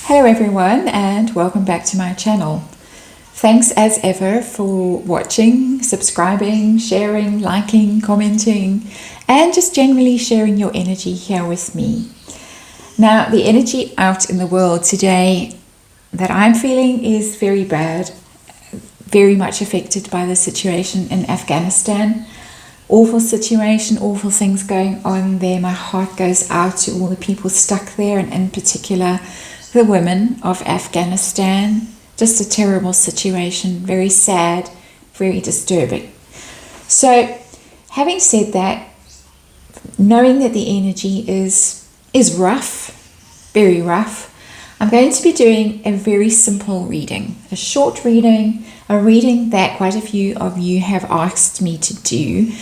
Hello everyone and welcome back to my channel. Thanks as ever for watching, subscribing, sharing, liking, commenting, and just generally sharing your energy here with me. Now, the energy out in the world today that I'm feeling is very bad, very much affected by the situation in Afghanistan. Awful situation, awful things going on there. My heart goes out to all the people stuck there, and in particular the women of Afghanistan. Just a terrible situation, very sad, very disturbing. So having said that, knowing that the energy is rough, very rough, I'm going to be doing a very simple reading, a short reading, a reading that quite a few of you have asked me to do,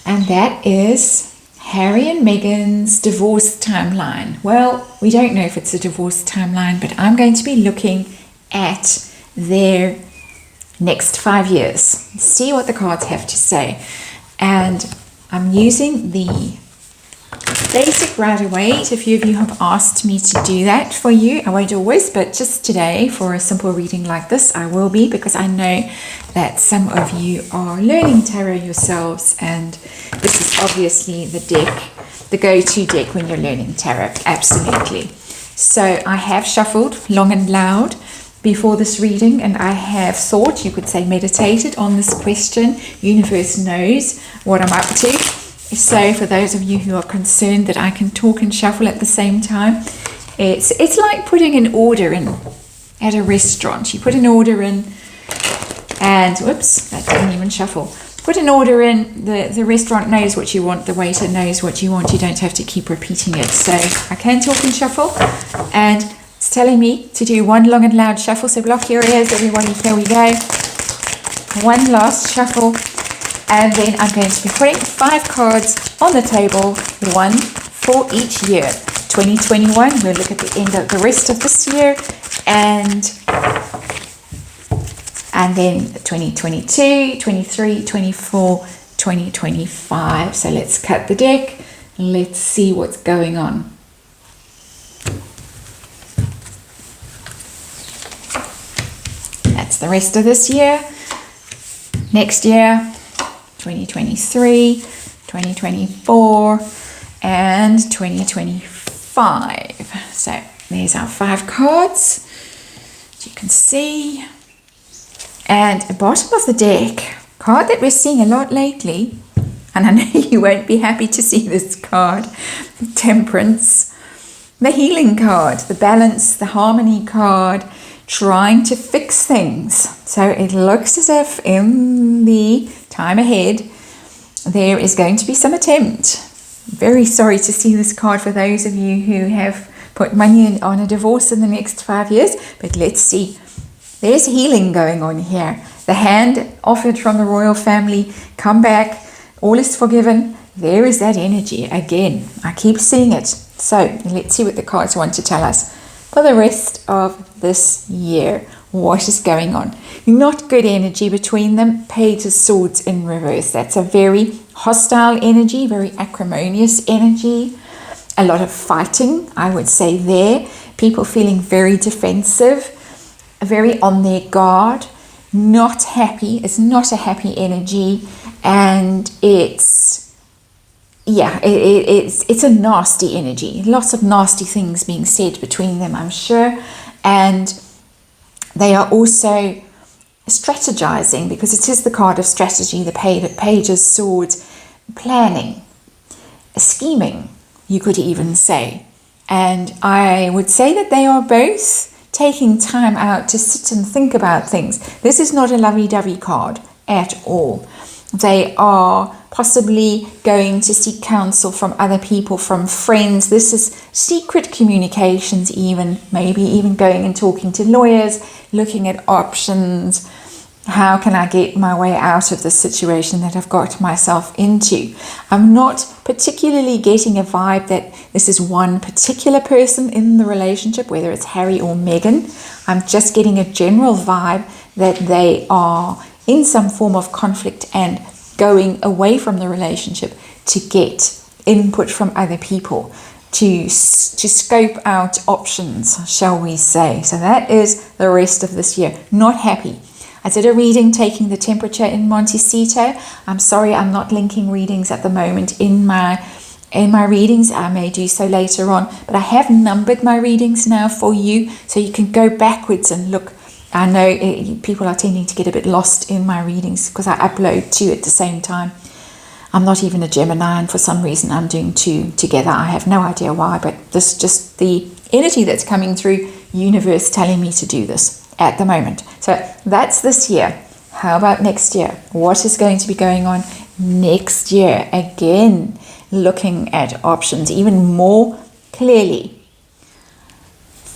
and that is Harry and Meghan's divorce timeline. Well, we don't know if it's a divorce timeline, but I'm going to be looking at their next 5 years. See what the cards have to say. And I'm using the basic Rider-Waite. A few of you have asked me to do that for you. I won't always, but just today for a simple reading like this, I will be, because I know that some of you are learning tarot yourselves, and this is obviously the deck, the go-to deck when you're learning tarot. Absolutely. So I have shuffled long and loud before this reading, and I have thought, you could say meditated on this question. Universe knows what I'm up to. So for those of you who are concerned that I can talk and shuffle at the same time, it's like putting an order in at a restaurant. You put an order in and, whoops, that didn't even shuffle. Put an order in, the restaurant knows what you want, the waiter knows what you want. You don't have to keep repeating it. So I can talk and shuffle, and it's telling me to do one long and loud shuffle. So block your ears, everybody. Here we go. One last shuffle. And then I'm going to be putting 5 cards on the table, one for each year. 2021, we'll look at the end of the rest of this year, and then 2022, 23, 24, 2025. So let's cut the deck. Let's see what's going on. That's the rest of this year. Next year, 2023, 2024, and 2025. So there's our 5 cards, as you can see. And at the bottom of the deck, card that we're seeing a lot lately, and I know you won't be happy to see this card, Temperance, the healing card, the balance, the harmony card, trying to fix things. So it looks as if in the time ahead there is going to be some attempt. Very sorry to see this card for those of you who have put money on a divorce in the next 5 years, but let's see. There's healing going on here. The hand offered from the royal family, come back, all is forgiven. There is that energy again. I keep seeing it. So let's see what the cards want to tell us for the rest of this year. What is going on? Not good energy between them. Page of Swords in reverse. That's a very hostile energy, very acrimonious energy. A lot of fighting, I would say there. People feeling very defensive, very on their guard, not happy. It's not a happy energy, and it's a nasty energy. Lots of nasty things being said between them, I'm sure. And they are also strategizing, because it is the card of strategy, the Page of Swords, planning, scheming, you could even say. And I would say that they are both taking time out to sit and think about things. This is not a lovey-dovey card at all. They are possibly going to seek counsel from other people, from friends. This is secret communications even, maybe even going and talking to lawyers, looking at options. How can I get my way out of this situation that I've got myself into? I'm not particularly getting a vibe that this is one particular person in the relationship, whether it's Harry or Meghan. I'm just getting a general vibe that they are in some form of conflict and going away from the relationship to get input from other people. to scope out options, shall we say. So that is the rest of this year. Not happy. I did a reading taking the temperature in Montecito. I'm sorry I'm not linking readings at the moment in my readings. I may do so later on, but I have numbered my readings now for you, so you can go backwards and look. I know people are tending to get a bit lost in my readings because I upload two at the same time. I'm not even a Gemini, and for some reason I'm doing two together. I have no idea why, but this is just the energy that's coming through, universe telling me to do this at the moment. So that's this year. How about next year? What is going to be going on next year? Again, looking at options even more clearly.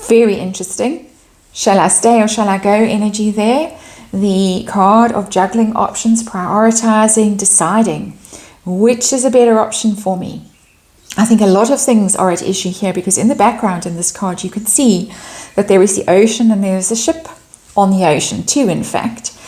Very interesting. Shall I stay or shall I go energy there? The card of juggling options, prioritizing, deciding which is a better option for me. I think a lot of things are at issue here, because in the background in this card you can see that there is the ocean and there is a ship on the ocean too, in fact.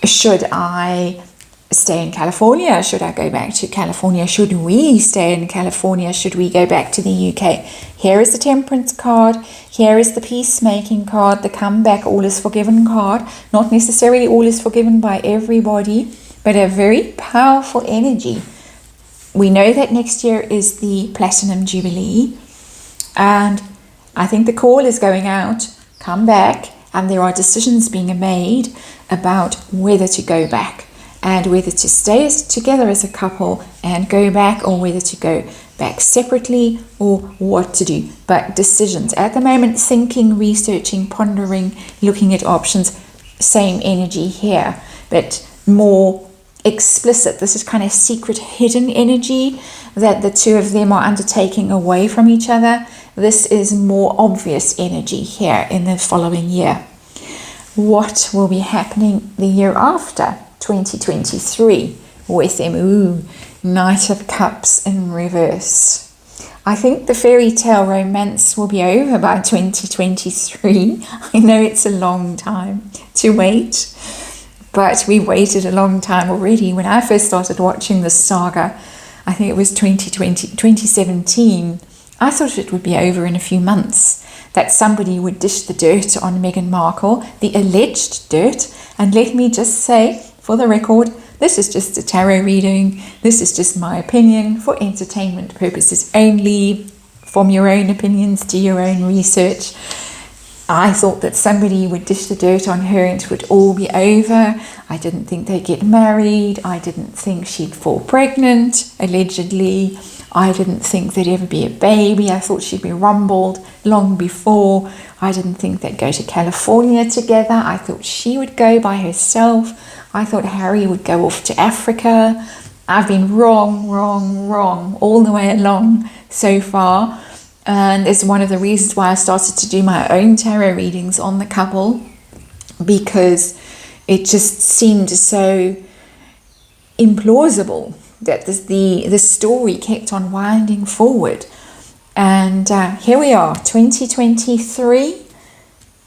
Should I stay in California? Should I go back to California? Should we stay in California? Should we go back to the UK? Here is the Temperance card. Here is the Peacemaking card, the Comeback, all is forgiven card. Not necessarily all is forgiven by everybody, but a very powerful energy. We know that next year is the Platinum Jubilee, and I think the call is going out, come back, and there are decisions being made about whether to go back and whether to stay together as a couple and go back, or whether to go back separately, or what to do. But decisions at the moment, thinking, researching, pondering, looking at options, same energy here, but more explicit. This is kind of secret, hidden energy that the two of them are undertaking away from each other. This is more obvious energy here in the following year. What will be happening the year after, 2023, with them? Knight of Cups in reverse. I think the fairy tale romance will be over by 2023. I know it's a long time to wait, but we waited a long time already. When I first started watching this saga, I think it was 2017, I thought it would be over in a few months, that somebody would dish the dirt on Meghan Markle, the alleged dirt. And let me just say, for the record, this is just a tarot reading. This is just my opinion for entertainment purposes only. From your own opinions, do your own research. I thought that somebody would dish the dirt on her and it would all be over. I didn't think they'd get married. I didn't think she'd fall pregnant, allegedly. I didn't think there'd ever be a baby. I thought she'd be rumbled long before. I didn't think they'd go to California together. I thought she would go by herself. I thought Harry would go off to Africa. I've been wrong all the way along so far. And it's one of the reasons why I started to do my own tarot readings on the couple, because it just seemed so implausible that the story kept on winding forward. And here we are, 2023,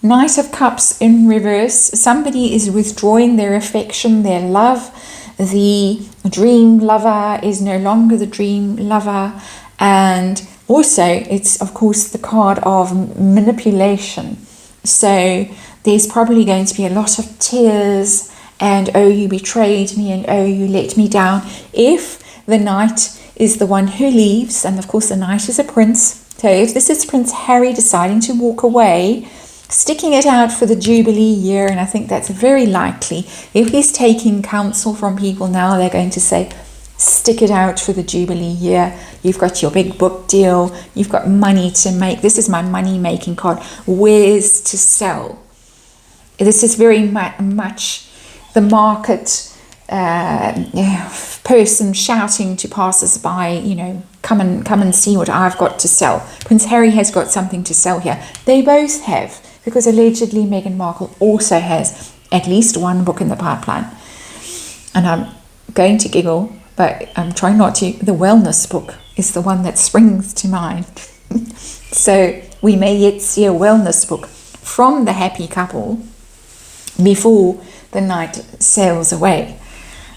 Knight of Cups in reverse. Somebody is withdrawing their affection, their love. The dream lover is no longer the dream lover. And also, it's of course the card of manipulation. So there's probably going to be a lot of tears and, oh, you betrayed me, and oh, you let me down. If the knight is the one who leaves, and of course the knight is a prince. So if this is Prince Harry deciding to walk away, sticking it out for the Jubilee year, and I think that's very likely. If he's taking counsel from people now, they're going to say, stick it out for the Jubilee year. You've got your big book deal. You've got money to make. This is my money-making card. Wares to sell. This is very much the market person shouting to passers-by, come and see what I've got to sell. Prince Harry has got something to sell here. They both have, because allegedly Meghan Markle also has at least one book in the pipeline. And I'm going to giggle, but I'm trying not to. The wellness book is the one that springs to mind. So we may yet see a wellness book from the happy couple before the knight sails away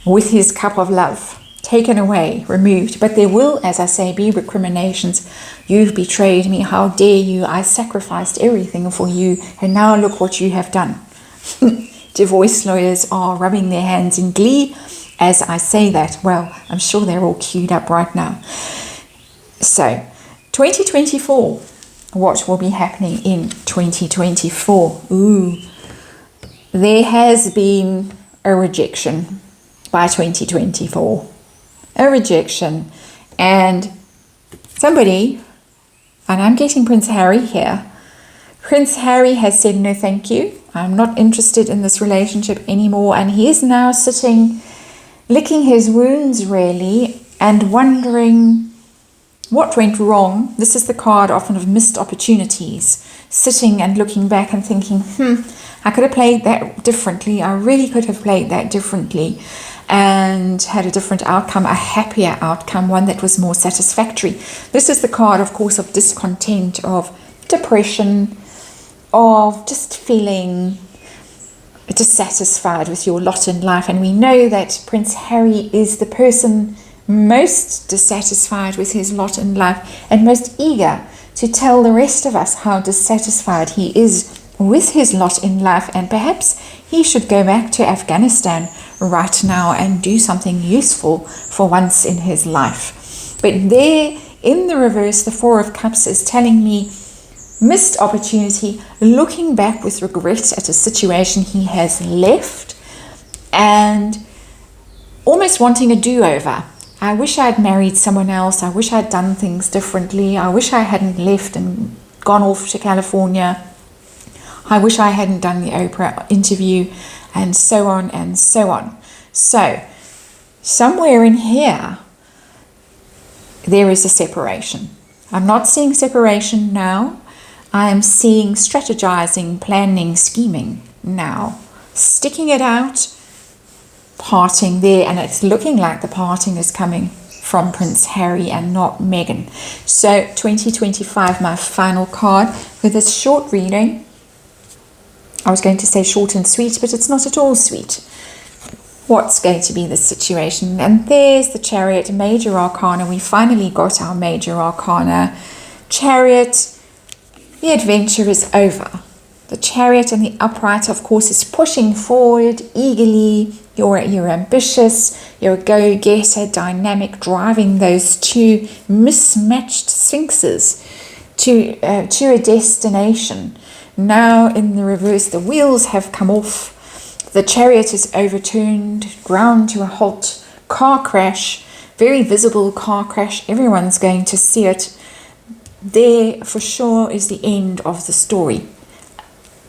with his cup of love taken away, removed. But there will, as I say, be recriminations. You've betrayed me. How dare you? I sacrificed everything for you, and now look what you have done. Divorce lawyers are rubbing their hands in glee as I say that. Well, I'm sure they're all queued up right now. So, 2024. What will be happening in 2024? Ooh, there has been a rejection by 2024. A rejection. And somebody, and I'm getting Prince Harry here, Prince Harry has said no thank you. I'm not interested in this relationship anymore. And he is now sitting, licking his wounds really, and wondering what went wrong. This is the card often of missed opportunities. Sitting and looking back and thinking, I could have played that differently. I really could have played that differently and had a different outcome, a happier outcome, one that was more satisfactory. This is the card, of course, of discontent, of depression, of just feeling dissatisfied with your lot in life. And we know that Prince Harry is the person most dissatisfied with his lot in life and most eager to tell the rest of us how dissatisfied he is with his lot in life, and perhaps he should go back to Afghanistan right now and do something useful for once in his life. But there in the reverse, the Four of Cups is telling me missed opportunity, looking back with regret at a situation he has left and almost wanting a do-over. I wish I'd married someone else. I wish I'd done things differently. I wish I hadn't left and gone off to California. I wish I hadn't done the Oprah interview, and so on and so on. So, somewhere in here, there is a separation. I'm not seeing separation now. I am seeing strategizing, planning, scheming now. Sticking it out, parting there, and it's looking like the parting is coming from Prince Harry and not Meghan. So 2025, my final card for this short reading. I was going to say short and sweet, but it's not at all sweet. What's going to be the situation? And there's the Chariot, Major Arcana. We finally got our Major Arcana. Chariot, the adventure is over. The Chariot and the upright, of course, is pushing forward eagerly. You're ambitious, you're a go-getter, dynamic, driving those two mismatched sphinxes to a destination. Now in the reverse, the wheels have come off. The Chariot is overturned, ground to a halt, car crash, very visible car crash. Everyone's going to see it. There for sure is the end of the story.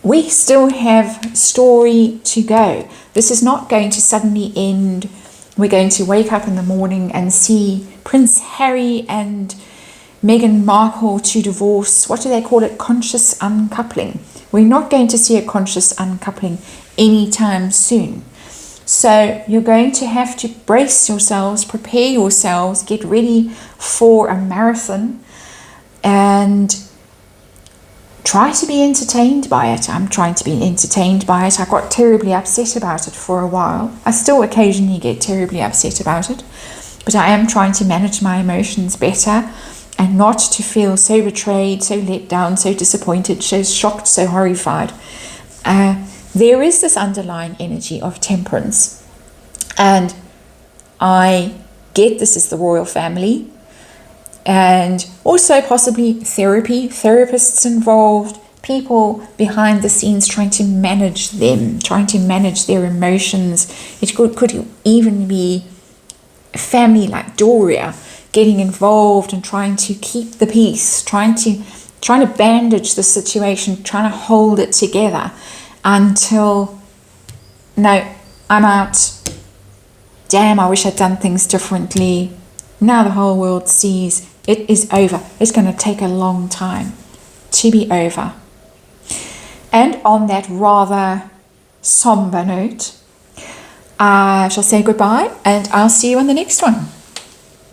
We still have story to go. This is not going to suddenly end. We're going to wake up in the morning and see Prince Harry and Meghan Markle to divorce. What do they call it? Conscious uncoupling. We're not going to see a conscious uncoupling anytime soon. So you're going to have to brace yourselves, prepare yourselves, get ready for a marathon, and try to be entertained by it. I'm trying to be entertained by it. I got terribly upset about it for a while. I still occasionally get terribly upset about it, but I am trying to manage my emotions better and not to feel so betrayed, so let down, so disappointed, so shocked, so horrified. There is this underlying energy of temperance, and I get this is the royal family, and also possibly therapy, therapists involved, people behind the scenes trying to manage them, trying to manage their emotions. It could even be a family like Doria getting involved and trying to keep the peace, trying to bandage the situation, trying to hold it together until, no, I'm out. Damn, I wish I'd done things differently. Now the whole world sees it is over. It's going to take a long time to be over. And on that rather somber note, I shall say goodbye, and I'll see you on the next one.